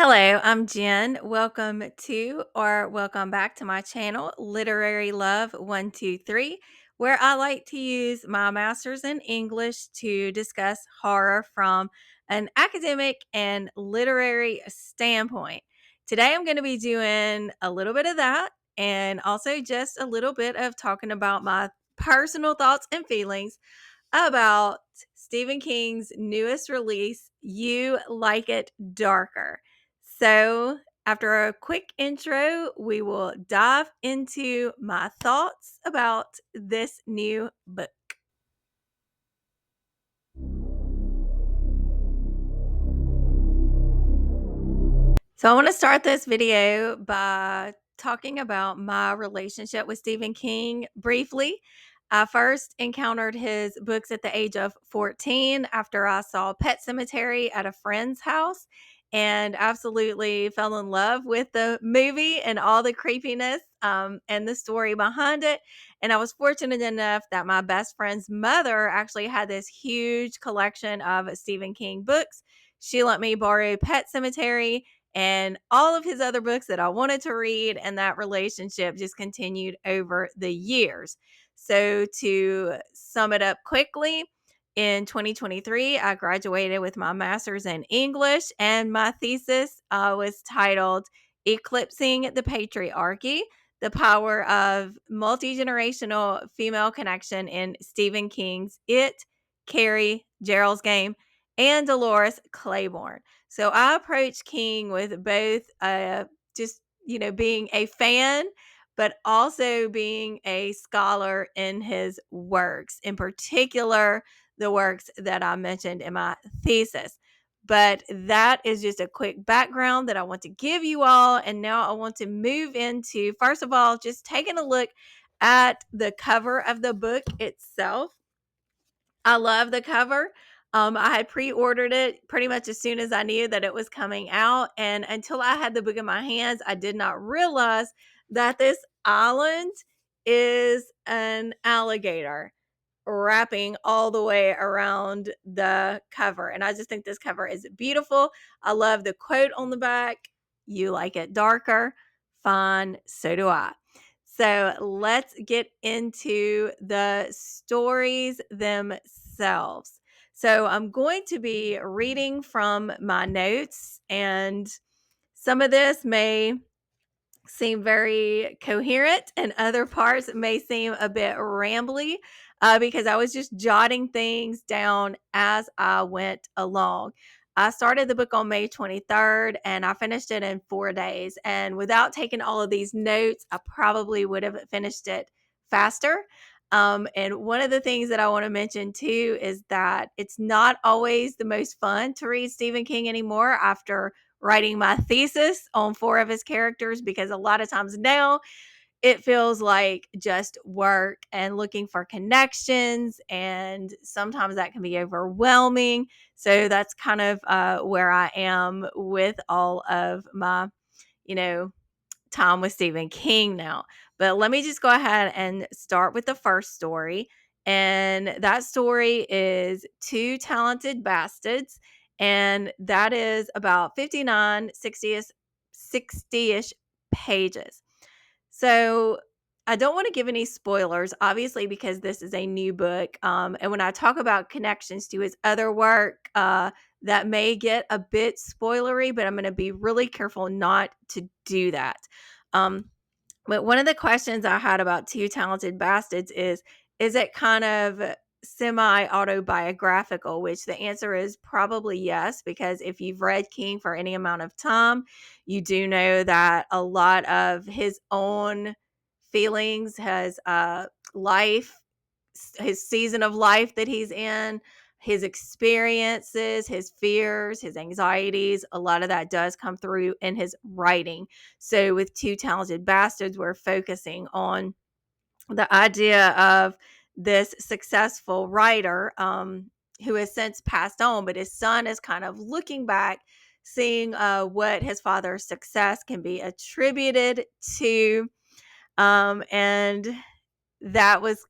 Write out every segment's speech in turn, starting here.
Hello, I'm Jen. Welcome back to my channel, Literary Love 123, where I like to use my master's in English to discuss horror from an academic and literary standpoint. Today, I'm going to be doing a little bit of that and also just a little bit of talking about my personal thoughts and feelings about Stephen King's newest release, You Like It Darker. So, after a quick intro, we will dive into my thoughts about this new book. So, I want to start this video by talking about my relationship with Stephen King briefly. I first encountered his books at the age of 14 after I saw Pet Cemetery at a friend's house and absolutely fell in love with the movie and all the creepiness and the story behind it. And I was fortunate enough that my best friend's mother actually had this huge collection of Stephen King books. She let me borrow Pet Cemetery and all of his other books that I wanted to read, and that relationship just continued over the years. So, to sum it up quickly, in 2023, I graduated with my master's in English, and my thesis was titled Eclipsing the Patriarchy: The Power of Multi Generational Female Connection in Stephen King's It, Carrie, Gerald's Game, and Dolores Claiborne. So I approach King with both just, being a fan, but also being a scholar in his works, in particular, the works that I mentioned in my thesis. But that is just a quick background that I want to give you all. And now I want to move into, first of all, just taking a look at the cover of the book itself. I love the cover. I had pre-ordered it pretty much as soon as I knew that it was coming out, and until I had the book in my hands, I did not realize that this island is an alligator wrapping all the way around the cover. And I just think this cover is beautiful. I love the quote on the back. You like it darker? Fine, so do I. So let's get into the stories themselves. So I'm going to be reading from my notes, and some of this may seem very coherent and other parts may seem a bit rambly because I was just jotting things down as I went along. I started the book on May 23rd and I finished it in 4 days. And without taking all of these notes, I probably would have finished it faster. And one of the things that I want to mention too is that it's not always the most fun to read Stephen King anymore after writing my thesis on 4 of his characters, because a lot of times now it feels like just work and looking for connections, and sometimes that can be overwhelming. So that's kind of where I am with all of my, you know, time with Stephen King now. But let me just go ahead and start with the first story. And that story is Two Talented Bastards. And that is about 59, 60-ish pages. So I don't want to give any spoilers, obviously, because this is a new book. And when I talk about connections to his other work, that may get a bit spoilery, but I'm going to be really careful not to do that. Um, but one of the questions I had about Two Talented Bastards is it kind of semi autobiographical? Which the answer is probably yes, because if you've read King for any amount of time, you do know that a lot of his own feelings, his life, his season of life that he's in, his experiences, his fears, his anxieties, a lot of that does come through in his writing. So with Two Talented Bastards, we're focusing on the idea of this successful writer who has since passed on, but his son is kind of looking back, seeing what his father's success can be attributed to. And that was,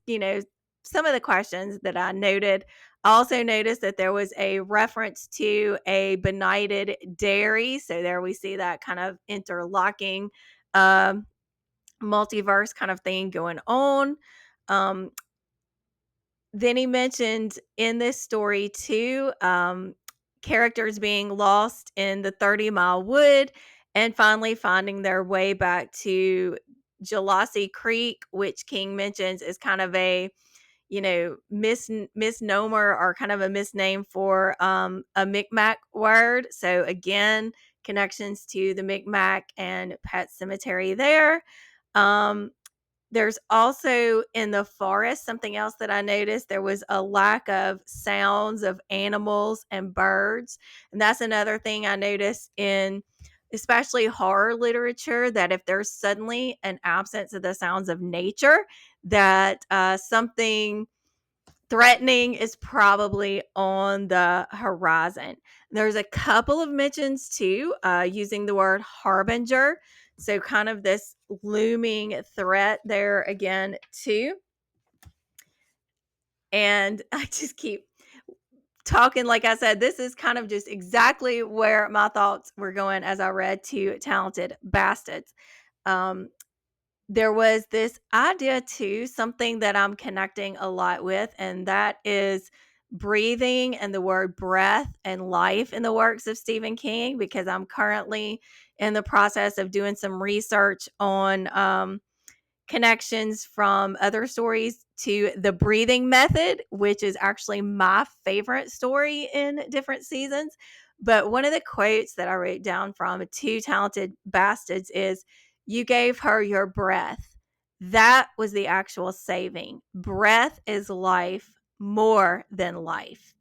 some of the questions that I noted. I also noticed that there was a reference to a benighted dairy. So there we see that kind of interlocking um, multiverse kind of thing going on. Um, then he mentioned in this story too, characters being lost in the 30-mile wood and finally finding their way back to Jalassi Creek, which King mentions is kind of a misnomer or kind of a misname for a Micmac word. So again, connections to the Micmac and Pet Cemetery there. Um, there's also in the forest, something else that I noticed, there was a lack of sounds of animals and birds. And that's another thing I noticed in especially horror literature, that if there's suddenly an absence of the sounds of nature, that something threatening is probably on the horizon. There's a couple of mentions too, using the word harbinger. So, kind of this looming threat there again, too. And I just keep talking. Like I said, this is kind of just exactly where my thoughts were going as I read Two Talented Bastards. Um, there was this idea too, something that I'm connecting a lot with, and that is breathing and the word breath and life in the works of Stephen King, because I'm currently in the process of doing some research on connections from other stories to the breathing method, which is actually my favorite story in different seasons. But one of the quotes that I wrote down from Two Talented Bastards is, "You gave her your breath. That was the actual saving. Breath is life, more than life."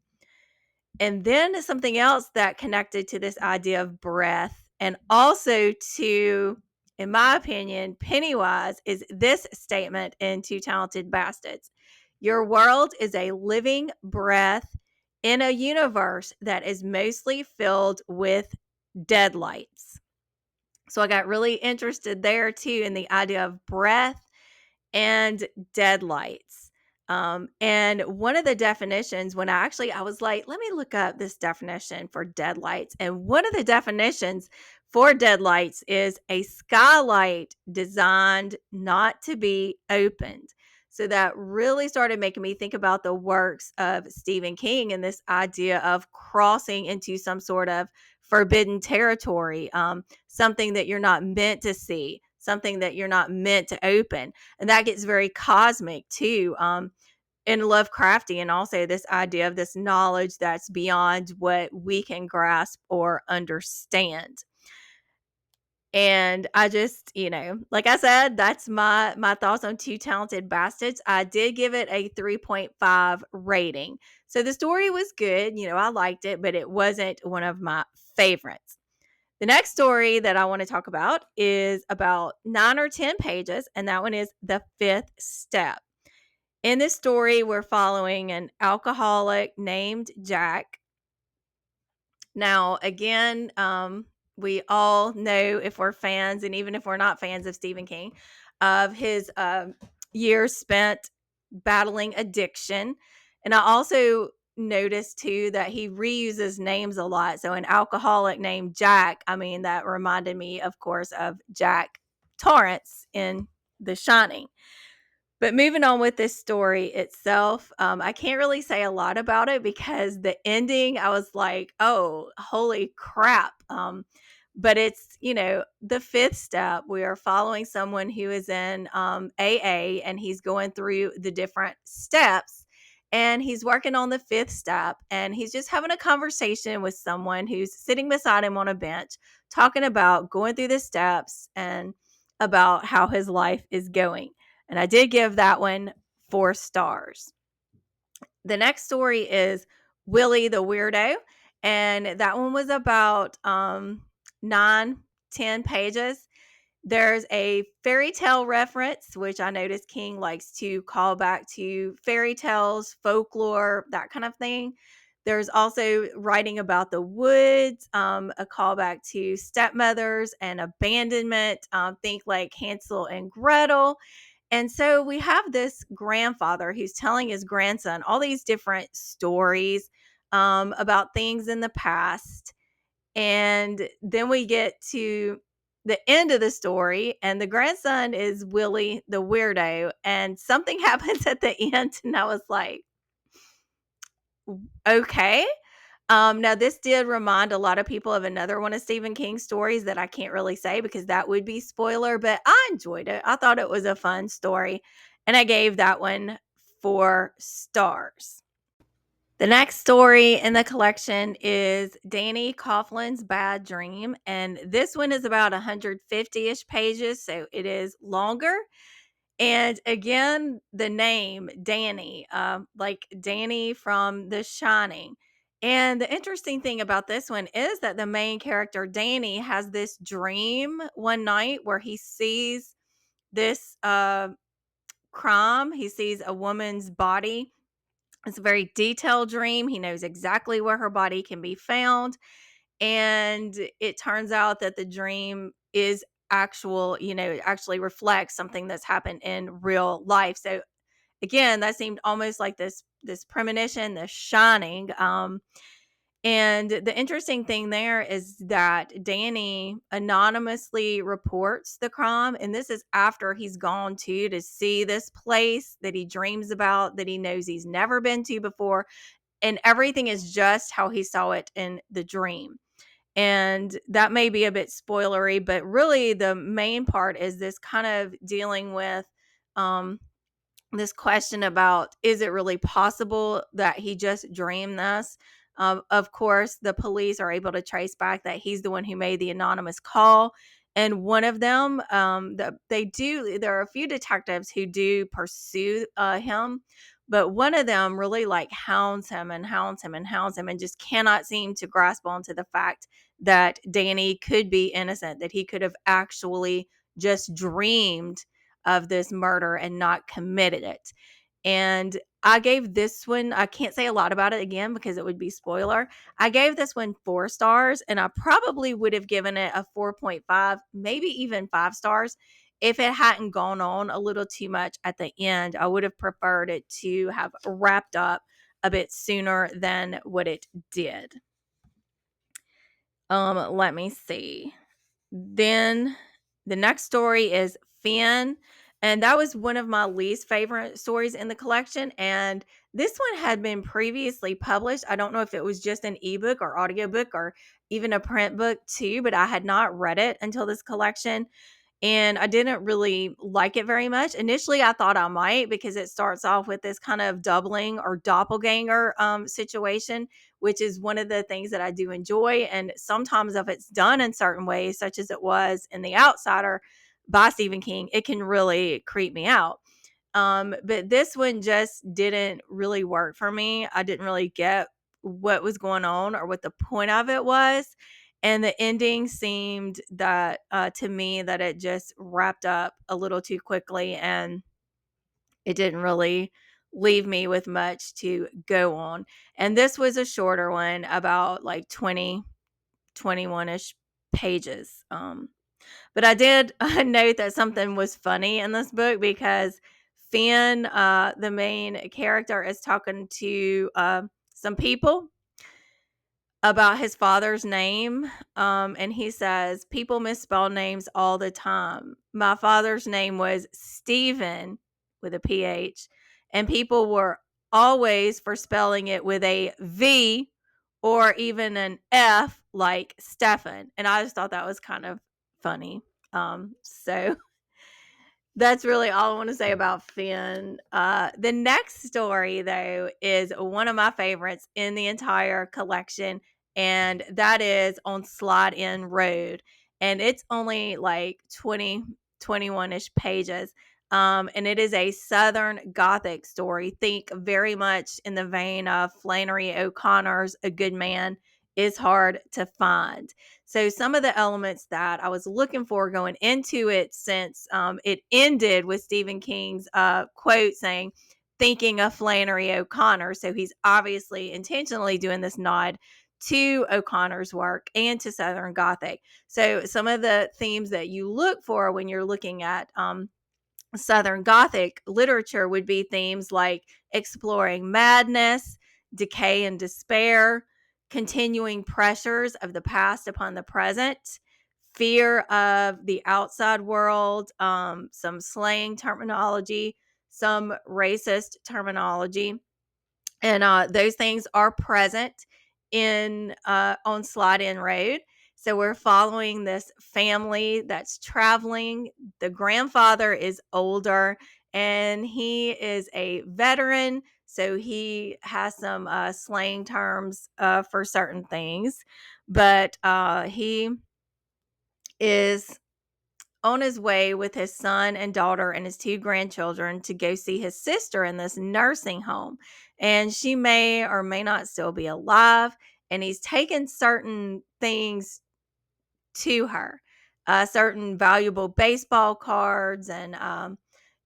And then something else that connected to this idea of breath and also to, in my opinion, Pennywise, is this statement in Two Talented Bastards. "Your world is a living breath in a universe that is mostly filled with deadlights." So I got really interested there too in the idea of breath and deadlights. And one of the definitions, when I was like, let me look up this definition for deadlights. And one of the definitions for deadlights is a skylight designed not to be opened. So that really started making me think about the works of Stephen King and this idea of crossing into some sort of forbidden territory, something that you're not meant to see, something that you're not meant to open. And that gets very cosmic too, in Lovecraftian. Also, this idea of this knowledge that's beyond what we can grasp or understand. And I just, like I said, that's my thoughts on Two Talented Bastards. I did give it a 3.5 rating. So the story was good, I liked it, but it wasn't one of my favorites. The next story that I want to talk about is about 9 or 10 pages, and that one is The Fifth Step. In this story, we're following an alcoholic named Jack. Now, again, we all know, if we're fans, and even if we're not fans of Stephen King, of his years spent battling addiction. And I also noticed too that he reuses names a lot. So an alcoholic named Jack, that reminded me, of course, of Jack Torrance in The Shining. But moving on with this story itself, I can't really say a lot about it because the ending, I was like, oh, holy crap. But it's, the fifth step. We are following someone who is in AA, and he's going through the different steps, and he's working on the fifth step, and he's just having a conversation with someone who's sitting beside him on a bench, talking about going through the steps and about how his life is going. And I did give that one 4 stars. The next story is Willie the Weirdo. And that one was about 9-10 pages. There's a fairy tale reference, which I noticed King likes to call back to fairy tales, folklore, that kind of thing. There's also writing about the woods, a callback to stepmothers and abandonment. Think like Hansel and Gretel. And so we have this grandfather who's telling his grandson all these different stories about things in the past. And then we get to the end of the story, and the grandson is Willie the weirdo, and something happens at the end, and I was like, okay. Now this did remind a lot of people of another one of Stephen King's stories that I can't really say because that would be spoiler, but I enjoyed it. I thought it was a fun story, and I gave that one 4 stars. The next story in the collection is Danny Coughlin's Bad Dream, and this one is about 150-ish pages, so it is longer. And again, the name Danny, like Danny from The Shining. And the interesting thing about this one is that the main character, Danny, has this dream one night where he sees this crime. He sees a woman's body. It's a very detailed dream. He knows exactly where her body can be found. And it turns out that the dream is actual, it actually reflects something that's happened in real life. So again, that seemed almost like this premonition, this shining. And the interesting thing there is that Danny anonymously reports the crime. And this is after he's gone to see this place that he dreams about, that he knows he's never been to before. And everything is just how he saw it in the dream. And that may be a bit spoilery, but really the main part is this kind of dealing with um, this question about, is it really possible that he just dreamed this? Of course, the police are able to trace back that he's the one who made the anonymous call. And one of them, there are a few detectives who do pursue him, but one of them really like hounds him and hounds him and hounds him and just cannot seem to grasp onto the fact that Danny could be innocent, that he could have actually just dreamed of this murder and not committed it. And I gave this one, I can't say a lot about it again because it would be spoiler. I gave this one 4 stars, and I probably would have given it a 4.5, maybe even 5 stars if it hadn't gone on a little too much at the end. I would have preferred it to have wrapped up a bit sooner than what it did. Let me see. Then the next story is Finn. And that was one of my least favorite stories in the collection. And this one had been previously published. I don't know if it was just an ebook or audiobook or even a print book too, but I had not read it until this collection. And I didn't really like it very much. Initially, I thought I might because it starts off with this kind of doubling or doppelganger situation, which is one of the things that I do enjoy. And sometimes, if it's done in certain ways, such as it was in The Outsider by Stephen King, it can really creep me out. But this one just didn't really work for me. I didn't really get what was going on or what the point of it was. And the ending seemed that to me that it just wrapped up a little too quickly, and it didn't really leave me with much to go on. And this was a shorter one, about like 21-ish pages. But I did note that something was funny in this book because Finn, the main character, is talking to some people about his father's name. And he says, people misspell names all the time. My father's name was Stephen with a PH, and people were always for spelling it with a V or even an F like Stefan. And I just thought that was kind of funny. So that's really all I want to say about Finn. The next story, though, is one of my favorites in the entire collection, and that is on Slide In Road. And it's only like 21-ish pages. And it is a Southern Gothic story. Think very much in the vein of Flannery O'Connor's A Good Man is Hard to Find. So some of the elements that I was looking for going into it, since it ended with Stephen King's quote saying, thinking of Flannery O'Connor. So he's obviously intentionally doing this nod to O'Connor's work and to Southern Gothic. So some of the themes that you look for when you're looking at Southern Gothic literature would be themes like exploring madness, decay and despair, continuing pressures of the past upon the present, fear of the outside world, some slang terminology, some racist terminology, and those things are present in on Slide In Road. So we're following this family that's traveling. The grandfather is older and he is a veteran, so he has some slang terms for certain things, but he is on his way with his son and daughter and his two grandchildren to go see his sister in this nursing home. And she may or may not still be alive. And he's taken certain things to her, certain valuable baseball cards and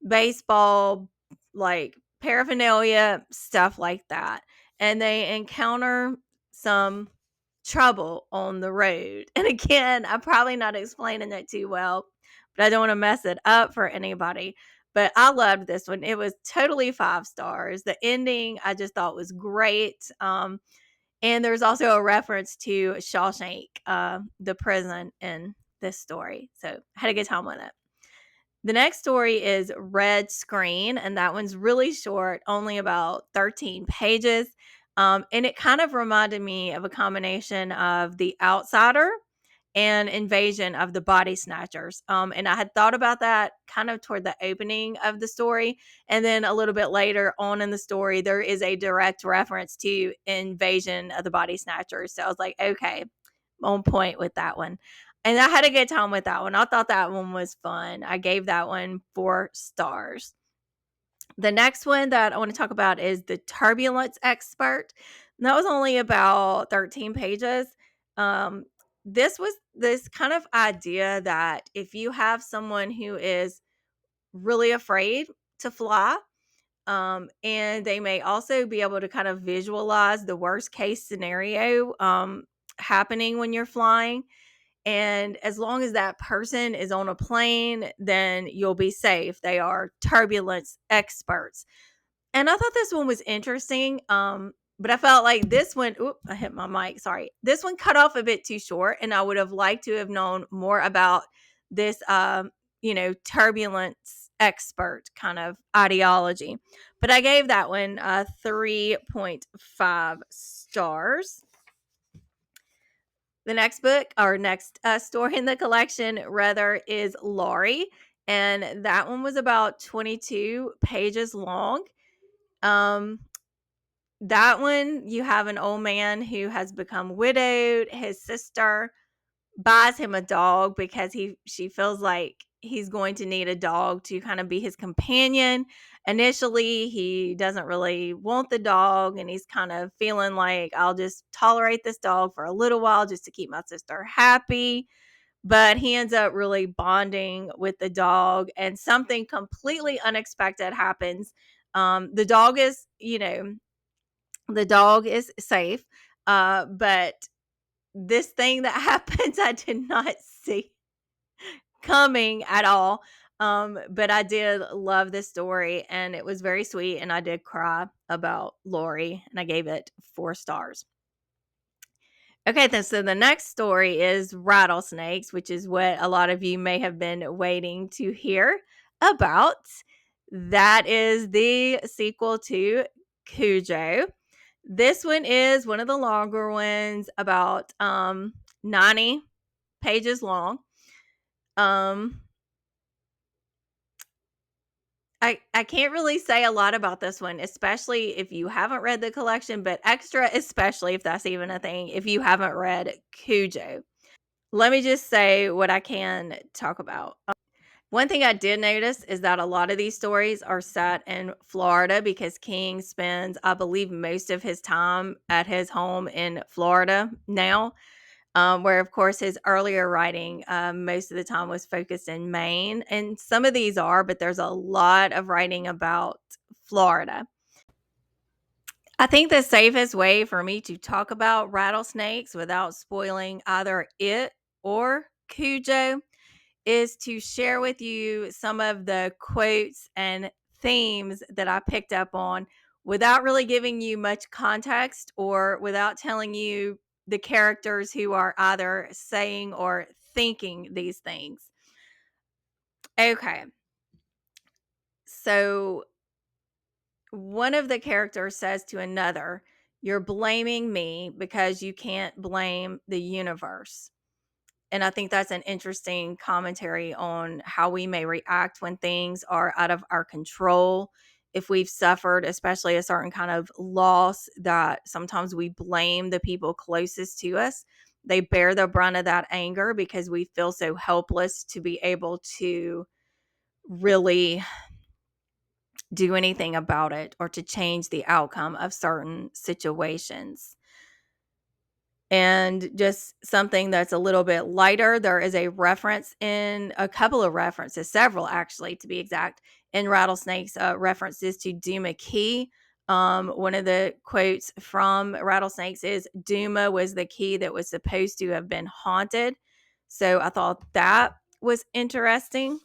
baseball, like paraphernalia, stuff like that. And they encounter some trouble on the road. And again, I'm probably not explaining that too well, but I don't want to mess it up for anybody. But I loved this one. It was totally 5 stars. The ending I just thought was great. And there's also a reference to Shawshank, the prison in this story. So I had a good time with it. The next story is Red Screen, and that one's really short, only about 13 pages. And it kind of reminded me of a combination of The Outsider and Invasion of the Body Snatchers. And I had thought about that kind of toward the opening of the story. And then a little bit later on in the story, there is a direct reference to Invasion of the Body Snatchers. So I was like, okay, on point with that one. And I had a good time with that one. I thought that one was fun. I gave that one 4 stars. The next one that I want to talk about is The Turbulence Expert. And that was only about 13 pages. Um, this was this kind of idea that if you have someone who is really afraid to fly, and they may also be able to kind of visualize the worst case scenario happening when you're flying. And as long as that person is on a plane, then you'll be safe. They are turbulence experts. And I thought this one was interesting. But I felt like this one, oop, I hit my mic. Sorry. This one cut off a bit too short. And I would have liked to have known more about this, turbulence expert kind of ideology. But I gave that one 3.5 stars. The next book or next story in the collection, rather, is Laurie. And that one was about 22 pages long. Um, that one, you have an old man who has become widowed. His sister buys him a dog because she feels like he's going to need a dog to kind of be his companion. Initially, he doesn't really want the dog and he's kind of feeling like I'll just tolerate this dog for a little while just to keep my sister happy. But he ends up really bonding with the dog and something completely unexpected happens. The dog is, the dog is safe. But this thing that happens, I did not see coming at all. But I did love this story and it was very sweet. And I did cry about Lori and I gave it 4 stars. Okay, then so the next story is Rattlesnakes, which is what a lot of you may have been waiting to hear about. That is the sequel to Cujo. This one is one of the longer ones, about 90 pages long. I can't really say a lot about this one, especially if you haven't read the collection, but extra, especially if that's even a thing, if you haven't read Cujo. Let me just say what I can talk about. One thing I did notice is that a lot of these stories are set in Florida because King spends, I believe, most of his time at his home in Florida now. Where, of course, his earlier writing most of the time was focused in Maine. And some of these are, but there's a lot of writing about Florida. I think the safest way for me to talk about rattlesnakes without spoiling either it or Cujo is to share with you some of the quotes and themes that I picked up on without really giving you much context or without telling you the characters who are either saying or thinking these things. Okay. So one of the characters says to another, "You're blaming me because you can't blame the universe." And I think that's an interesting commentary on how we may react when things are out of our control. If we've suffered, especially a certain kind of loss, that sometimes we blame the people closest to us. They bear the brunt of that anger because we feel so helpless to be able to really do anything about it or to change the outcome of certain situations. And just something that's a little bit lighter, there is a reference in a couple of references, several actually to be exact, in Rattlesnakes, references to Duma Key. One of the quotes from Rattlesnakes is, "Duma was the key that was supposed to have been haunted." So I thought that was interesting.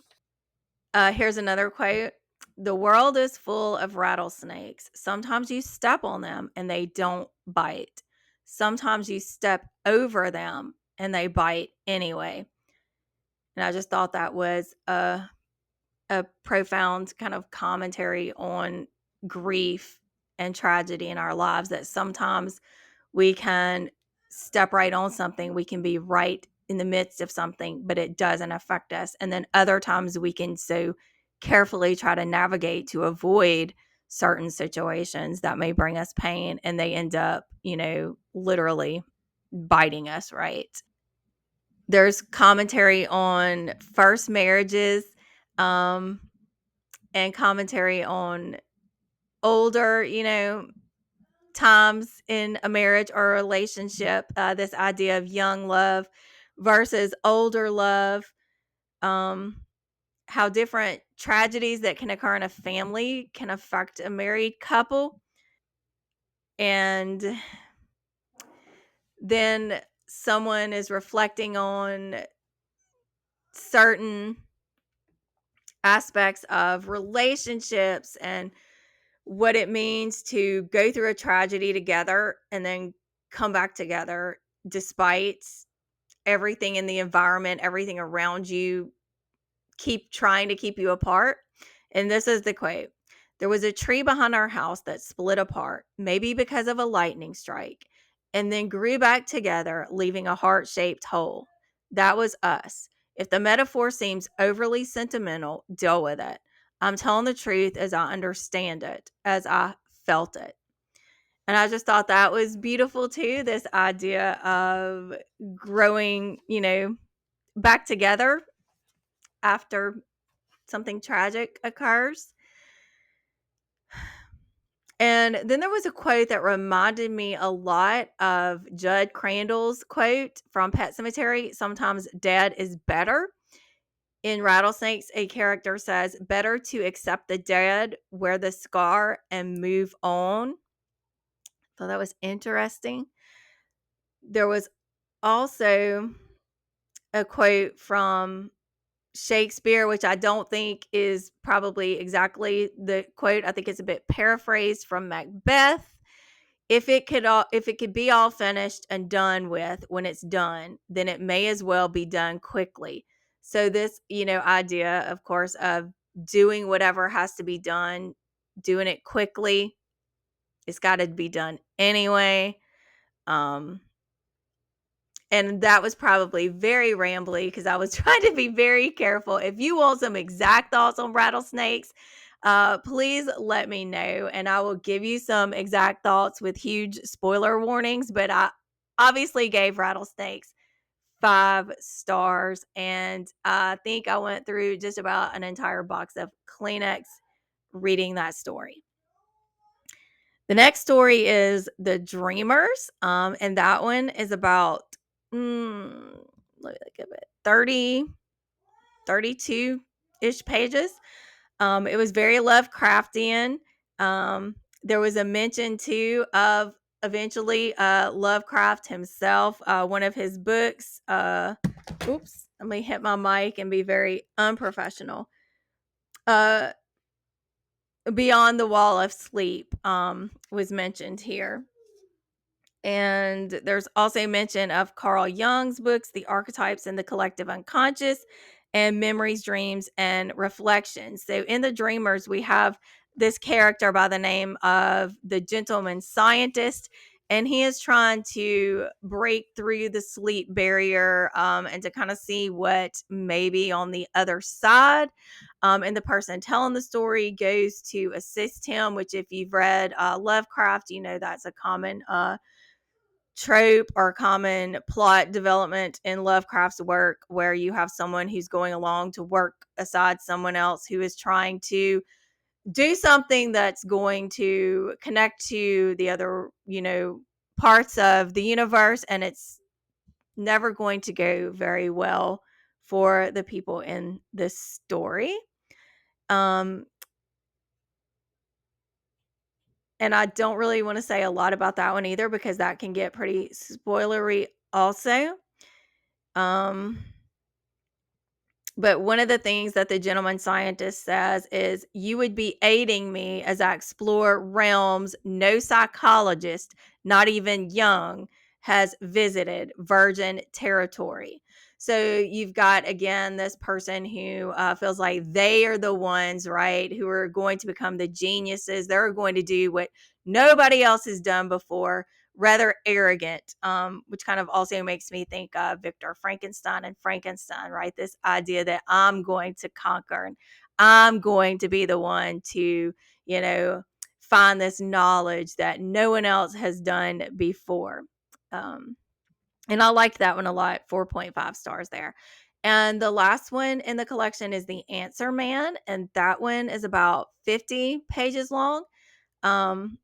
Here's another quote. "The world is full of rattlesnakes. Sometimes you step on them and they don't bite. Sometimes you step over them and they bite anyway." And I just thought that was a profound kind of commentary on grief and tragedy in our lives, that sometimes we can step right on something, we can be right in the midst of something, but it doesn't affect us. And then other times we can so carefully try to navigate to avoid certain situations that may bring us pain, and they end up, literally biting us, right? There's commentary on first marriages, um, and commentary on older, times in a marriage or a relationship. This idea of young love versus older love, um, how different tragedies that can occur in a family can affect a married couple. And then someone is reflecting on certain aspects of relationships and what it means to go through a tragedy together and then come back together despite everything in the environment, everything around you keep trying to keep you apart. And this is the quote: "There was a tree behind our house that split apart, maybe because of a lightning strike, and then grew back together, leaving a heart-shaped hole. That was us. If the metaphor seems overly sentimental, deal with it. I'm telling the truth as I understand it, as I felt it." And I just thought that was beautiful too. This idea of growing, back together after something tragic occurs. And then there was a quote that reminded me a lot of Judd Crandall's quote from Pet Cemetery: "Sometimes dead is better." In Rattlesnakes, a character says, "Better to accept the dead, wear the scar, and move on." So that was interesting. There was also a quote from Shakespeare, which I don't think is probably exactly the quote. I think it's a bit paraphrased from Macbeth. If it could be all finished and done with when it's done, then it may as well be done quickly. So this, idea, of course, of doing whatever has to be done, doing it quickly, it's got to be done anyway. Um, And that was probably very rambly because I was trying to be very careful. If you want some exact thoughts on rattlesnakes, please let me know, and I will give you some exact thoughts with huge spoiler warnings. But I obviously gave Rattlesnakes 5 stars, and I think I went through just about an entire box of Kleenex reading that story. The next story is The Dreamers, and that one is about, let me look at it, 30, 32-ish pages. It was very Lovecraftian. There was a mention too of eventually Lovecraft himself. One of his books, oops, Let me hit my mic and be very unprofessional. Uh, Beyond the Wall of Sleep was mentioned here. And there's also mention of Carl Jung's books, The Archetypes and the Collective Unconscious, and Memories, Dreams, and Reflections. So in The Dreamers, we have this character by the name of the Gentleman Scientist, and he is trying to break through the sleep barrier and to kind of see what may be on the other side. And the person telling the story goes to assist him, which, if you've read Lovecraft, you know that's a common trope or common plot development in Lovecraft's work, where you have someone who's going along to work aside someone else who is trying to do something that's going to connect to the other, parts of the universe, and it's never going to go very well for the people in this story. Um and I don't really want to say a lot about that one either, because that can get pretty spoilery also. Um But one of the things that the gentleman scientist says is, "You would be aiding me as I explore realms no psychologist, not even Jung, has visited, virgin territory." So you've got, again, this person who feels like they are the ones, right, who are going to become the geniuses. They're going to do what nobody else has done before, rather arrogant, which kind of also makes me think of Victor Frankenstein and Frankenstein, right? This idea that I'm going to conquer and I'm going to be the one to, find this knowledge that no one else has done before. Um, and I liked that one a lot, 4.5 stars there. And the last one in the collection is The Answer Man, and that one is about 50 pages long. Um,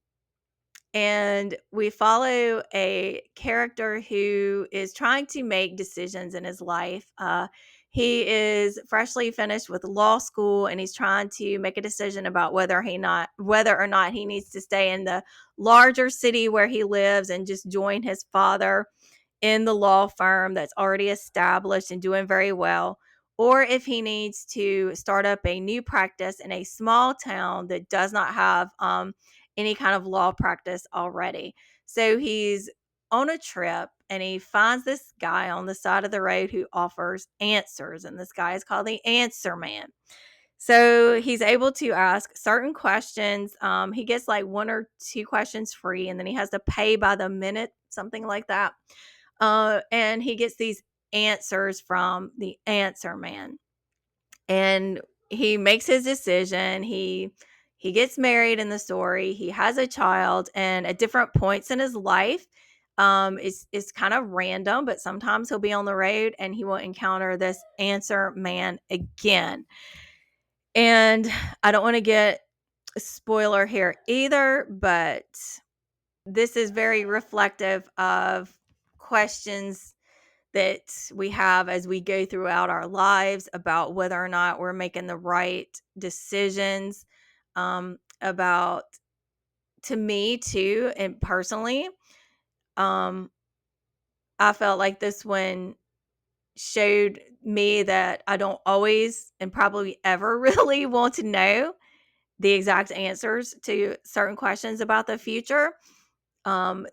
and we follow a character who is trying to make decisions in his life. He is freshly finished with law school, and he's trying to make a decision about whether or not he needs to stay in the larger city where he lives and just join his father in the law firm that's already established and doing very well, or if he needs to start up a new practice in a small town that does not have any kind of law practice already. So he's on a trip, and he finds this guy on the side of the road who offers answers. And this guy is called the Answer Man. So he's able to ask certain questions. He gets like one or two questions free, and then he has to pay by the minute, something like that. And he gets these answers from the Answer Man, and he makes his decision. He gets married in the story. He has a child, and at different points in his life, it's kind of random, but sometimes he'll be on the road and he will encounter this Answer Man again. And I don't want to get a spoiler here either, but this is very reflective of questions that we have as we go throughout our lives about whether or not we're making the right decisions. About, to me too, and personally, um, I felt like this one showed me that I don't always and probably ever really want to know the exact answers to certain questions about the future.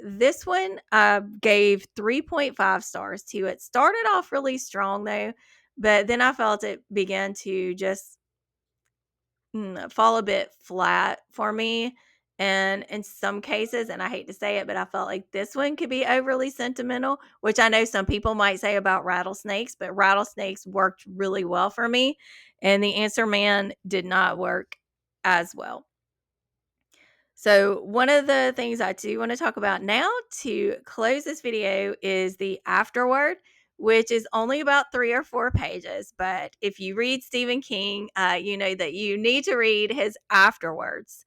This one I gave 3.5 stars to. It started off really strong though, but then I felt it began to just fall a bit flat for me. And in some cases, and I hate to say it, but I felt like this one could be overly sentimental, which I know some people might say about rattlesnakes, but rattlesnakes worked really well for me. And the Answer Man did not work as well. So one of the things I do want to talk about now to close this video is the afterword, which is only about 3 or 4 pages. But if you read Stephen King, you know that you need to read his afterwords.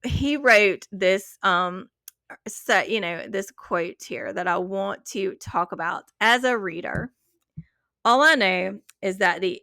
He wrote this, this quote here that I want to talk about. As a reader, all I know is that the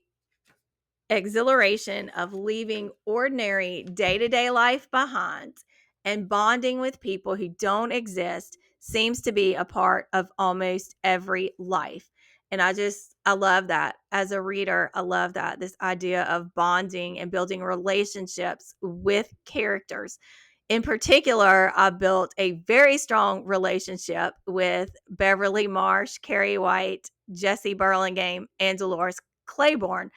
exhilaration of leaving ordinary day-to-day life behind and bonding with people who don't exist seems to be a part of almost every life. And I love that as a reader. I love that, this idea of bonding and building relationships with characters. In particular, I built a very strong relationship with Beverly Marsh, Carrie White, Jesse Burlingame, and Dolores Claiborne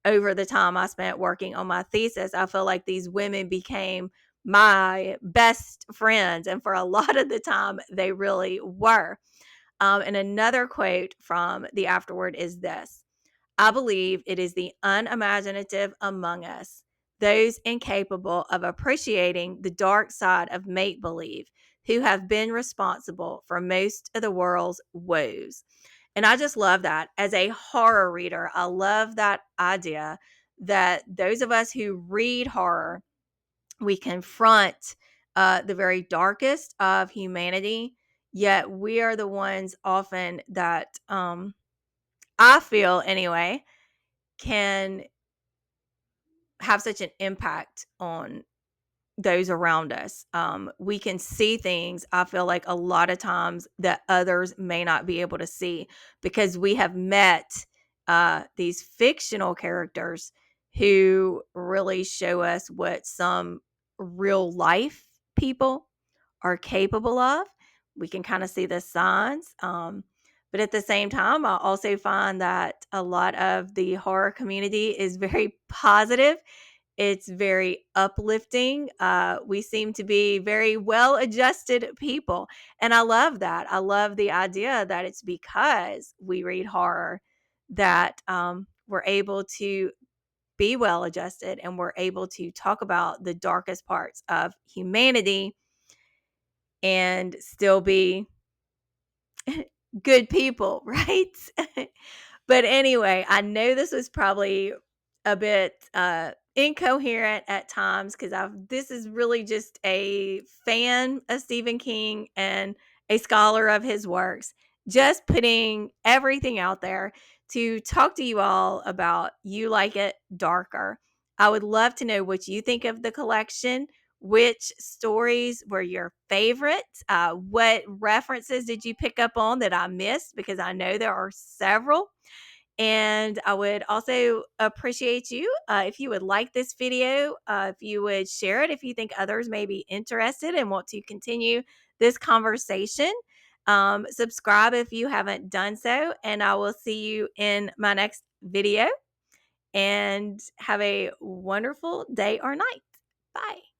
over the time I spent working on my thesis. I feel like these women became my best friends, and for a lot of the time, they really were. And another quote from the afterword is this: I believe it is the unimaginative among us, those incapable of appreciating the dark side of make believe, who have been responsible for most of the world's woes. And I just love that. As a horror reader, I love that idea that those of us who read horror, we confront the very darkest of humanity, yet we are the ones often that I feel anyway can have such an impact on those around us. We can see things, I feel like, a lot of times that others may not be able to see, because we have met these fictional characters who really show us what some real life people are capable of. We can kind of see the signs. But at the same time, I also find that a lot of the horror community is very positive. It's very uplifting. We seem to be very well adjusted people. And I love that. I love the idea that it's because we read horror that we're able to be well adjusted, and we're able to talk about the darkest parts of humanity and still be good people, right? But anyway, I know this was probably a bit incoherent at times, because this is really just a fan of Stephen King and a scholar of his works, just putting everything out there to talk to you all about You Like It Darker. I would love to know what you think of the collection. Which stories were your favorites? What references did you pick up on that I missed? Because I know there are several. And I would also appreciate you if you would like this video, if you would share it, if you think others may be interested and want to continue this conversation. Subscribe if you haven't done so, and I will see you in my next video. And have a wonderful day or night. Bye.